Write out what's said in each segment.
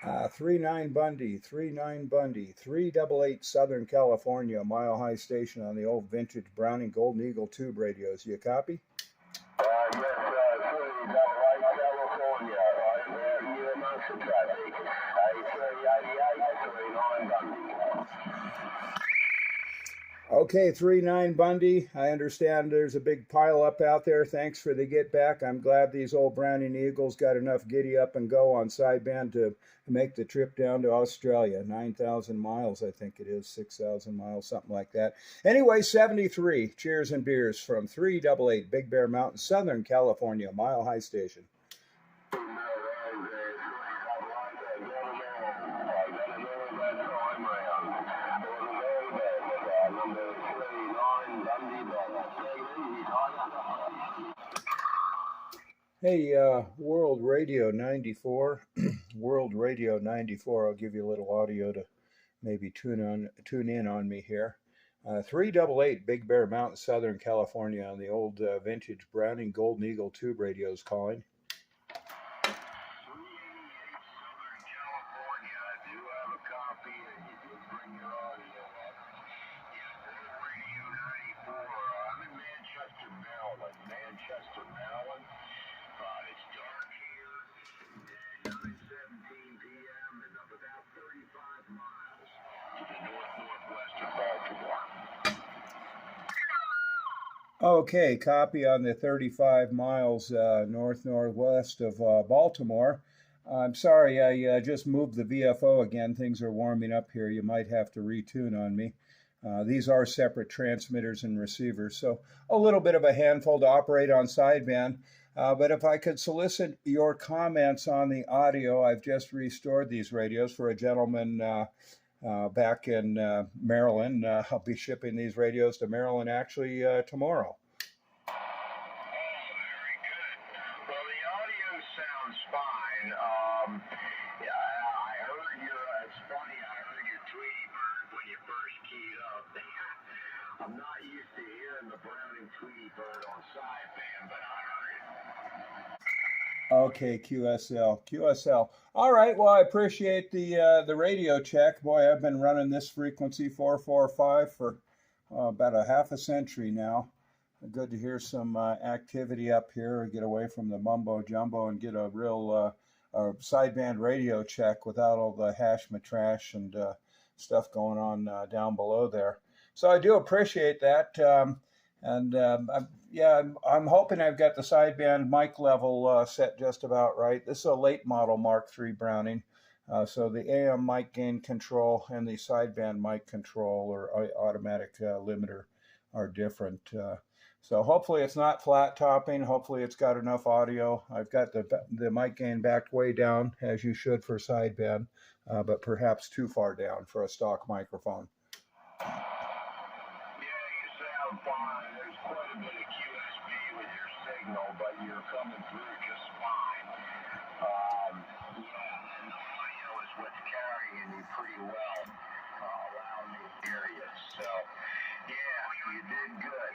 39 Bundy, 388 Southern California, Mile High Station on the old vintage Browning Golden Eagle tube radios. You copy? Yes, 388 California, right there, you amongst the traffic. 388, 39 Bundy. Okay, 39 Bundy. I understand there's a big pile up out there. Thanks for the get back. I'm glad these old Browning Eagles got enough giddy up and go on sideband to make the trip down to Australia. 9,000 miles, I think it is, 6,000 miles, something like that. Anyway, 73. Cheers and beers from 388 Big Bear Mountain, Southern California, Mile High Station. Hey, World Radio 94, World Radio 94. I'll give you a little audio to maybe tune in on me here. 388 Big Bear Mountain, Southern California on the old vintage Browning Golden Eagle tube radios calling. Manchester, Maryland. It's dark here. 9:17 p.m. and up about 35 miles to the northwest of Baltimore. Okay, copy on the 35 miles northwest of Baltimore. I'm sorry, I just moved the VFO again. Things are warming up here. You might have to retune on me. These are separate transmitters and receivers, so a little bit of a handful to operate on sideband. But if I could solicit your comments on the audio, I've just restored these radios for a gentleman back in Maryland. I'll be shipping these radios to Maryland actually tomorrow. Very good. Well, the audio sounds fine. I heard it's funny, I heard your Tweety Bird when you first keyed up. I'm not used to hearing the Browning Tweety Bird on sideband, but I heard it. Okay, QSL. All right, well, I appreciate the radio check. Boy, I've been running this frequency 445 for about a half a century now. Good to hear some activity up here, get away from the mumbo jumbo and get a real sideband radio check without all the hash matrash and stuff going on down below there. So I do appreciate that. I'm hoping I've got the sideband mic level set just about right. This is a late model Mark III Browning. So the AM mic gain control and the sideband mic control or automatic limiter are different. So hopefully it's not flat topping. Hopefully it's got enough audio. I've got the mic gain backed way down, as you should for sideband, but perhaps too far down for a stock microphone. Yeah, you sound fine. There's quite a bit of QSB with your signal, but you're coming through just fine. And the audio is what's carrying you pretty well around these areas. So, yeah, you did good.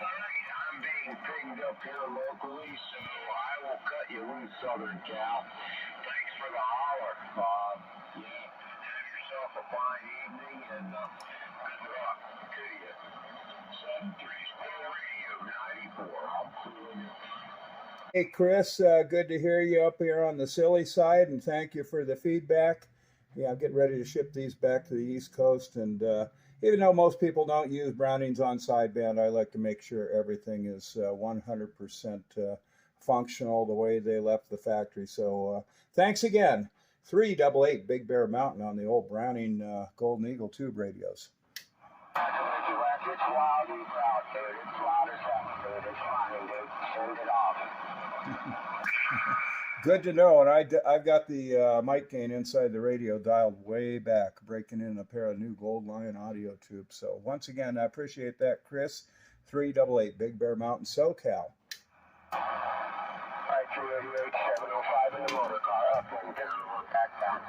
I'm being pinged up here locally, so I will cut you loose, Southern Cal. Thanks for the holler. Have yourself a fine evening, and good luck to you. 73 Sport Radio 94. I'm cooling you. Hey, Chris, good to hear you up here on the silly side, and thank you for the feedback. Yeah, I'm getting ready to ship these back to the East Coast, and even though most people don't use Brownings on sideband, I like to make sure everything is 100% functional the way they left the factory. So thanks again. 388 Big Bear Mountain on the old Browning Golden Eagle tube radios. It's loud and proud, dude. It's loud as hell, dude. It's fine, dude. Send it off. Good to know, and I've got the mic gain inside the radio dialed way back, breaking in a pair of new Gold Lion audio tubes. So once again, I appreciate that, Chris. 388 Big Bear Mountain, SoCal. All right, 388, 705 in the motor car, up and down, back down.